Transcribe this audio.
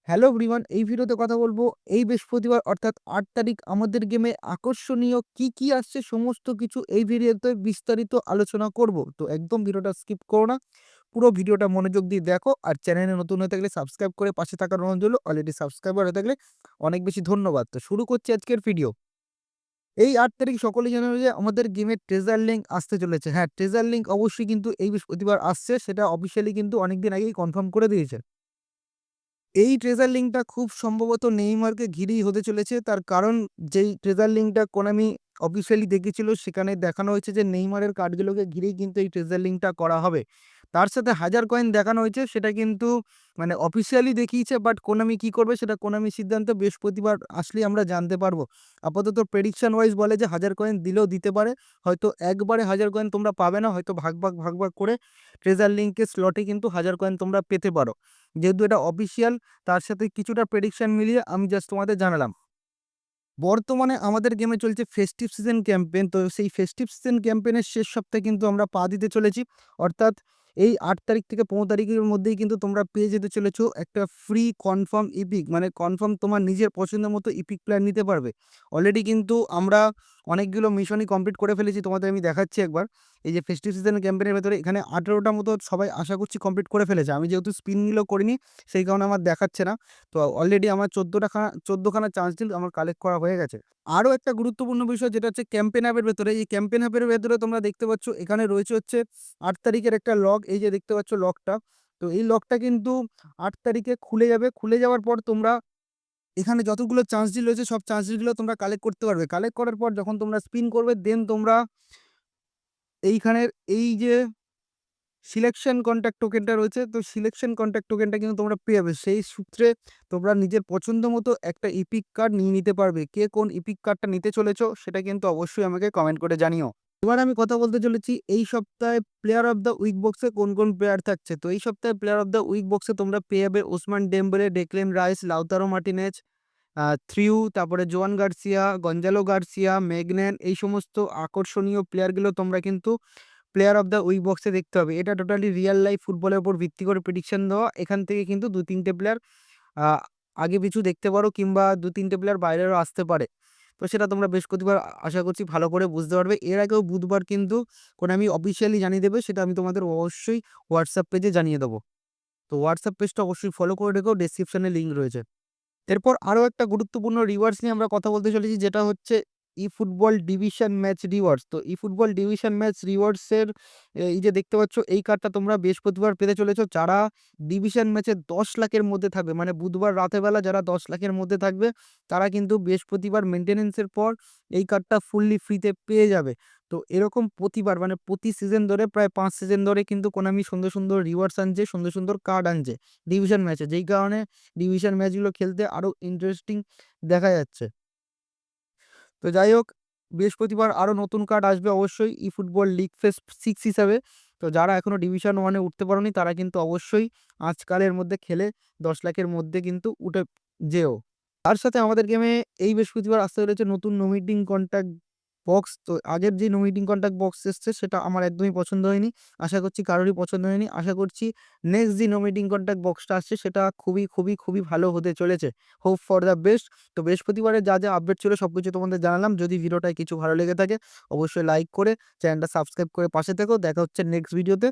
Hello everyone, এই ভিডিওতে কথা বলবো এই বৃহস্পতিবার অর্থাৎ ৮ তারিখ আমাদের গেমে আকর্ষণীয় কি আসছে সমস্ত কিছু এই ভিডিওতে বিস্তারিত আলোচনা করব। তো একদম ভিডিওটা স্কিপ করো না। পুরো ভিডিওটা মনোযোগ দিয়ে দেখো আর চ্যানেলে নতুন হয়ে থাকলে সাবস্ক্রাইব করে পাশে থাকার অনুরোধ রইলো। অলরেডি সাবস্ক্রাইবার হয়ে থাকলে অনেক বেশি ধন্যবাদ। তো শুরু করছি আজকের ভিডিও। এই ৮ তারিখ সকলেই জানো যে আমাদের গেমের ট্রেজার লিঙ্ক আসতে চলেছে। হ্যাঁ, ট্রেজার লিঙ্ক অবশ্যই কিন্তু এই বৃহস্পতিবার আসছে। সেটা অফিসিয়ালি কিন্তু অনেকদিন আগেই কনফার্ম করে দিয়েছে। এই ট্রেজার লিঙ্কটা খুব সম্ভবত নেইমারকে ঘিরেই হতে চলেছে। তার কারণ যেই ট্রেজার লিঙ্কটা কোনামি অফিসিয়ালি দেখিয়েছিল সেখানে দেখানো হয়েছে যে নেইমারের কার্ডগুলোকে ঘিরেই কিন্তু এই ট্রেজার লিঙ্কটা করা হবে। তার সাথে ১০০০ কয়েন দেখানো হয়েছে সেটা কিন্তু মানে অফিসিয়ালি দেখিয়েছে, বাট কোনামি কি করবে সেটা কোনামির সিদ্ধান্ত বৃহস্পতিবার আসলেই আমরা জানতে পারবো। আপাতত প্রেডিকশন ওয়াইজ বলে যে ১০০০ কয়েন দিলেও দিতে পারে। হয়তো একবারে ১০০০ কয়েন তোমরা পাবে না, হয়তো ভাগ করে ট্রেজার লিঙ্কের স্লটে কিন্তু ১০০০ কয়েন তোমরা পেতে পারো। যেহেতু এটা অফিসিয়াল, তার সাথে কিছুটা প্রেডিকশন মিলিয়ে আমি জাস্ট তোমাদের জানালাম। বর্তমানে আমাদের গেমে চলছে ফেস্টিভ সিজন ক্যাম্পেইন। তো সেই ফেস্টিভ সিজন ক্যাম্পেইনের শেষ সপ্তাহে কিন্তু আমরা পা দিতে চলেছি। অর্থাৎ এই ৮ তারিখ থেকে ১৫ তারিখের মধ্যেই কিন্তু তোমরা পেয়ে যেতে চলেছো একটা ফ্রি কনফার্ম ইপিক, মানে কনফার্ম তোমার নিজের পছন্দের মতো ইপিক প্ল্যান নিতে পারবে। অলরেডি কিন্তু আমরা অনেকগুলো মিশনই কমপ্লিট করে ফেলেছি, তোমাদের আমি দেখাচ্ছি একবার। এই যে ফেস্টিভ সিজন ক্যাম্পেইনের ভেতরে এখানে ১৮টা মতো সবাই আশা করছি কমপ্লিট করে ফেলেছে। আমি যেহেতু স্পিনগুলো করিনি সেই কারণে আমার দেখাচ্ছে না। তো অলরেডি আমার ১৪ খানা চান্স ডিল আমার কালেক্ট করা হয়ে গেছে। আরো একটা গুরুত্বপূর্ণ বিষয় যেটা হচ্ছে ক্যাম্পেইন অ্যাপের ভেতরে, এই ক্যাম্পেইন অ্যাপের ভেতরে তোমরা দেখতে পাচ্ছ এখানে রয়েছে হচ্ছে ৮ তারিখের একটা লগ। এই যে দেখতে পাচ্ছ লগটা। তো এই লগটা কিন্তু ৮ তারিখে খুলে যাবে। খুলে যাওয়ার পর তোমরা এখানে যতগুলো চান্স ডিল রয়েছে সব চান্স ডিলগুলো তোমরা কালেক্ট করতে পারবে। কালেক্ট করার পর যখন তোমরা স্পিন করবে দেন তোমরা এইখানের এই যে সিলেকশন কনট্যাক্ট টোকেনটা রয়েছে, তো সিলেকশন কনট্যাক্ট টোকেনটা কিন্তু তোমরা পেয়ে যাবে। সেই সূত্রে তোমরা নিজের পছন্দ মতো একটা ইপিক কার্ড নিয়ে নিতে পারবে। কে কোন ইপিক কার্ডটা নিতে চলেছো সেটা কিন্তু অবশ্যই আমাকে কমেন্ট করে জানিও। এবার আমি কথা বলতে চলেছি এই সপ্তাহে প্লেয়ার অফ দ্য উইক বক্সে কোন প্লেয়ার থাকছে। তো এই সপ্তাহে প্লেয়ার অফ দ্য উইক বক্সে তোমরা পেয়ে যাবে Ousmane Dembele, Declan Rice, Lautaro Martinez, থ্রিউ, তারপরে জোয়ান গার্সিয়া, গঞ্জালো গার্সিয়া, মেগন্যান, এই সমস্ত আকর্ষণীয় প্লেয়ারগুলো তোমরা কিন্তু প্লেয়ার অফ দ্য উইক বক্সে দেখতে হবে। এটা টোটালি রিয়াল লাইফ ফুটবলের উপর ভিত্তি করে প্রেডিকশন দেওয়া। এখান থেকে কিন্তু ২-৩টে প্লেয়ার আ আগে পিছু দেখতে পারো, কিংবা ২-৩টে প্লেয়ার বাইরেরও আসতে পারে। তো সেটা তোমরা বৃহস্পতিবার আশা করছি ভালো করে বুঝতে পারবে। এর আগেও বুধবার কিন্তু কোনামি অফিসিয়ালি জানিয়ে দেবে, সেটা আমি তোমাদের অবশ্যই হোয়াটসঅ্যাপ পেজে জানিয়ে দেবো। তো হোয়াটসঅ্যাপ পেজটা অবশ্যই ফলো করে রেখো, ডেসক্রিপশনে লিঙ্ক রয়েছে। এরপর আরো একটা গুরুত্বপূর্ণ রিওয়ার্ডস নিয়ে আমরা কথা বলতে চলেছি, যেটা হচ্ছে ইফুটবল ডিভিশন ম্যাচ রিওয়ার্ডস। তো ইফুটবল ডিভিশন ম্যাচ রিওয়ার্ডস এর এই যে দেখতে পাচ্ছ এই কার্ডটা তোমরা বৃহস্পতিবার পেতে চলেছো। যারা ডিভিশন ম্যাচে ১০ লাখের মধ্যে থাকবে, মানে বুধবার রাতের বেলা যারা ১০ লাখের মধ্যে থাকবে তারা কিন্তু বৃহস্পতিবার মেইনটেন্যান্সের পর এই কার্ডটা ফুললি ফ্রিতে পেয়ে যাবে। তো এরকম প্রতিবার মানে প্রতি সিজন ধরে প্রায় ৫ সিজন ধরে কিন্তু কোনামি সুন্দর রিওয়ার্ডস আনছে, সুন্দর কার্ড আনছে ডিভিশন ম্যাচে। যেই কারণে ডিভিশন ম্যাচগুলো খেলতে আরো ইন্টারেস্টিং দেখা যাচ্ছে। তো যাই হোক, বৃহস্পতিবার আরো নতুন কার্ড আসবে অবশ্যই eFootball League Phase 6 হিসাবে। তো যারা এখনো ডিভিশন 1 এ উঠতে পারোনি তারা কিন্তু অবশ্যই আজকালের মধ্যে খেলে ১০ লাখের মধ্যে কিন্তু উঠে যেও। তার সাথে আমাদের গেমে এই বৃহস্পতিবার আসতে চলেছে নতুন নোমিনেটিং কন্ট্যাক্ট বক্স। তো আগের যে নোমিনেটিং কন্ট্যাক্ট বক্স এসছে সেটা আমার একদমই পছন্দ হয়নি। আশা করছি কারোরই পছন্দ হয়নি। আশা করছি নেক্সট যে নোমিনেটিং কন্ট্যাক্ট বক্সটা আসছে সেটা খুবই ভালো হতে চলেছে। Hope for the best. তো বৃহস্পতিবারে যা আপডেট ছিল সবকিছু তোমাদের জানালাম। যদি ভিডিওটায় কিছু ভালো লেগে থাকে অবশ্যই লাইক করে চ্যানেলটা সাবস্ক্রাইব করে পাশে থেকো। দেখা হচ্ছে নেক্সট ভিডিওতে।